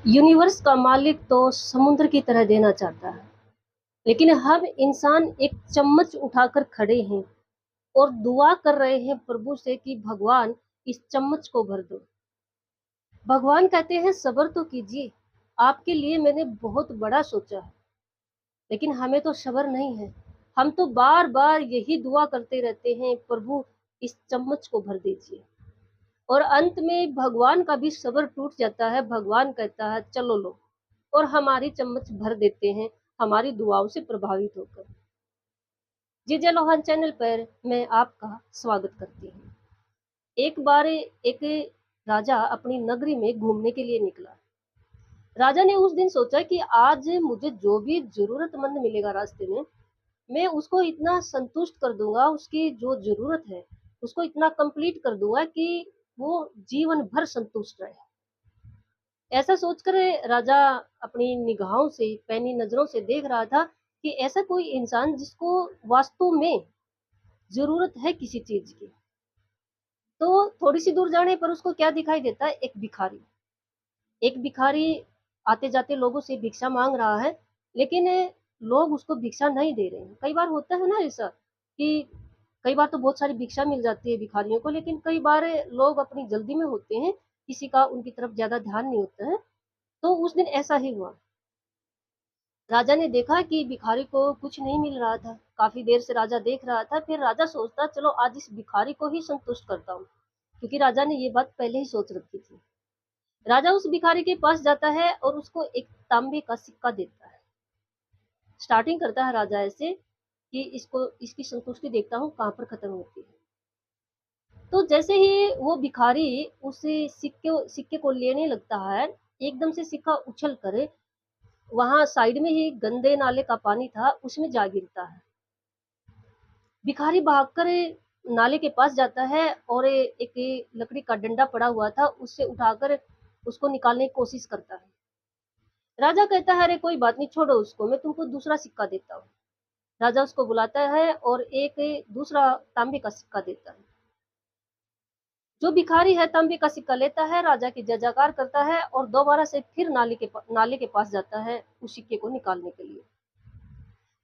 Universe का मालिक तो समुद्र की तरह देना चाहता है, लेकिन हम इंसान एक चम्मच उठाकर खड़े हैं और दुआ कर रहे हैं प्रभु से कि भगवान इस चम्मच को भर दो। भगवान कहते हैं सब्र तो कीजिए, आपके लिए मैंने बहुत बड़ा सोचा है। लेकिन हमें तो सब्र नहीं है। हम तो बार बार यही दुआ करते रहते हैं, प्रभु इस चम्मच को भर दीजिए। और अंत में भगवान का भी सब्र टूट जाता है। भगवान कहता है चलो लो, और हमारी चम्मच भर देते हैं हमारी दुआओं से प्रभावित होकर। जी जय लोहान चैनल पर मैं आपका स्वागत करती हूँ। एक बार एक राजा अपनी नगरी में घूमने के लिए निकला। राजा ने उस दिन सोचा कि आज मुझे जो भी जरूरतमंद मिलेगा रास्ते में, मैं उसको इतना संतुष्ट कर दूंगा, उसकी जो जरूरत है उसको इतना कंप्लीट कर दूंगा कि वो जीवन भर संतुष्ट रहे। ऐसा सोचकर राजा अपनी निगाहों से, पैनी नजरों से देख रहा था कि ऐसा कोई इंसान जिसको वास्तव में जरूरत है किसी चीज की। तो थोड़ी सी दूर जाने पर उसको क्या दिखाई देता है, एक भिखारी। एक भिखारी आते जाते लोगों से भिक्षा मांग रहा है, लेकिन लोग उसको भिक्षा नहीं दे रहे हैं। कई बार होता है ना ऐसा कि कई बार तो बहुत सारी भिक्षा मिल जाती है भिखारियों को, लेकिन कई बार लोग अपनी जल्दी में होते हैं, किसी का उनकी तरफ ज्यादा ध्यान नहीं होता है। तो उस दिन ऐसा ही हुआ। राजा ने देखा कि भिखारी को कुछ नहीं मिल रहा था। काफी देर से राजा देख रहा था। फिर राजा सोचता चलो आज इस भिखारी को ही संतुष्ट करता हूँ, क्योंकि राजा ने ये बात पहले ही सोच रखी थी। राजा उस भिखारी के पास जाता है और उसको एक तांबे का सिक्का देता है। स्टार्टिंग करता है राजा ऐसे कि इसको इसकी संतुष्टि देखता हूँ कहाँ पर खत्म होती है। तो जैसे ही वो भिखारी उस सिक्के को लेने लगता है, एकदम से सिक्का उछल कर वहां साइड में ही गंदे नाले का पानी था, उसमें जा गिरता है। भिखारी भागकर नाले के पास जाता है और एक लकड़ी का डंडा पड़ा हुआ था, उससे उठाकर उसको निकालने की कोशिश करता है। राजा कहता है अरे कोई बात नहीं, छोड़ो उसको, मैं तुमको दूसरा सिक्का देता हूँ। राजा उसको बुलाता है और एक दूसरा तांबे का सिक्का देता है। जो भिखारी है तांबे का सिक्का लेता है, राजा की जय जयकार करता है और दोबारा से फिर नाले के पास जाता है उस सिक्के को निकालने के लिए।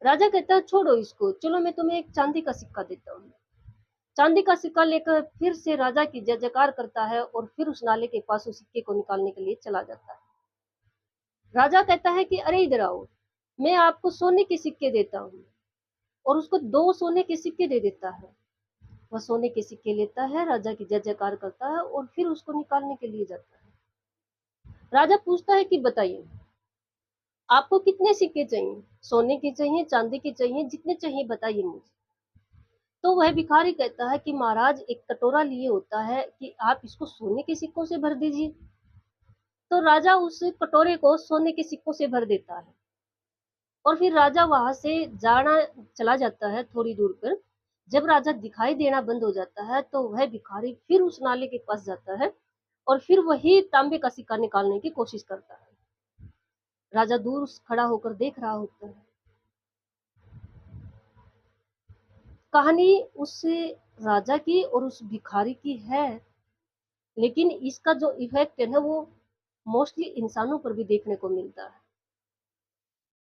राजा कहता है छोड़ो इसको, चलो मैं तुम्हें एक चांदी का सिक्का देता हूँ। चांदी का सिक्का लेकर फिर से राजा की जय जयकार करता है और फिर उस नाले के पास उस सिक्के को निकालने के लिए चला जाता है। राजा कहता है कि अरे इधर आओ, मैं आपको सोने के सिक्के देता हूँ। और उसको 2 सोने के सिक्के दे देता है। वह सोने के सिक्के लेता है, राजा की जय जयकार करता है और फिर उसको निकालने के लिए जाता है। राजा पूछता है कि बताइए आपको कितने सिक्के चाहिए, सोने के चाहिए, चांदी के चाहिए, जितने चाहिए बताइए मुझे। तो वह भिखारी कहता है कि महाराज एक कटोरा लिए होता है कि आप इसको सोने के सिक्कों से भर दीजिए। तो राजा उस कटोरे को सोने के सिक्कों से भर देता है और फिर राजा वहां से जाना चला जाता है थोड़ी दूर पर। जब राजा दिखाई देना बंद हो जाता है तो वह भिखारी फिर उस नाले के पास जाता है और फिर वही तांबे का सिक्का निकालने की कोशिश करता है। राजा दूर खड़ा होकर देख रहा होता है। कहानी उस राजा की और उस भिखारी की है, लेकिन इसका जो इफेक्ट है ना वो मोस्टली इंसानों पर भी देखने को मिलता है।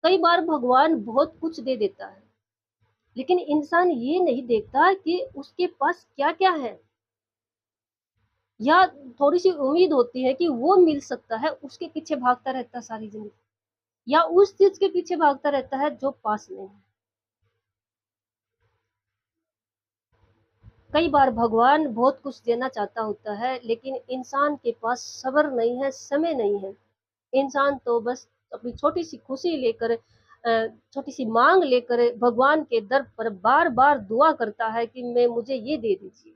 कई बार भगवान बहुत कुछ दे देता है, लेकिन इंसान ये नहीं देखता कि उसके पास क्या क्या है, या थोड़ी सी उम्मीद होती है कि वो मिल सकता है, उसके पीछे भागता रहता है सारी जिंदगी, या उस चीज के पीछे भागता रहता है जो पास नहीं है। कई बार भगवान बहुत कुछ देना चाहता होता है, लेकिन इंसान के पास सब्र नहीं है, समय नहीं है। इंसान तो बस अपनी छोटी सी खुशी लेकर, छोटी सी मांग लेकर भगवान के दर पर बार बार दुआ करता है कि मैं मुझे ये दे दीजिए।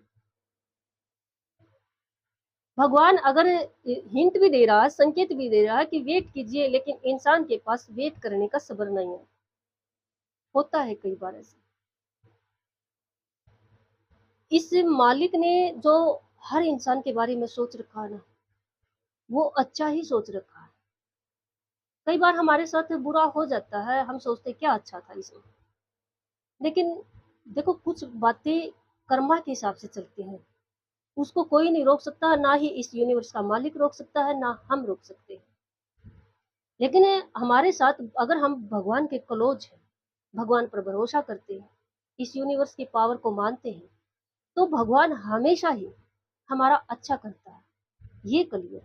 भगवान अगर हिंट भी दे रहा है, संकेत भी दे रहा है कि वेट कीजिए, लेकिन इंसान के पास वेट करने का सब्र नहीं है। होता है कई बार ऐसे। इस मालिक ने जो हर इंसान के बारे में सोच रखा है ना, वो अच्छा ही सोच रखा है। कई बार हमारे साथ बुरा हो जाता है, हम सोचते क्या अच्छा था इसमें, लेकिन देखो कुछ बातें कर्मा के हिसाब से चलती हैं। उसको कोई नहीं रोक सकता, ना ही इस यूनिवर्स का मालिक रोक सकता है, ना हम रोक सकते हैं। लेकिन हमारे साथ अगर हम भगवान के क्लोज हैं, भगवान पर भरोसा करते हैं, इस यूनिवर्स की पावर को मानते हैं, तो भगवान हमेशा ही हमारा अच्छा करता है। ये कलियुग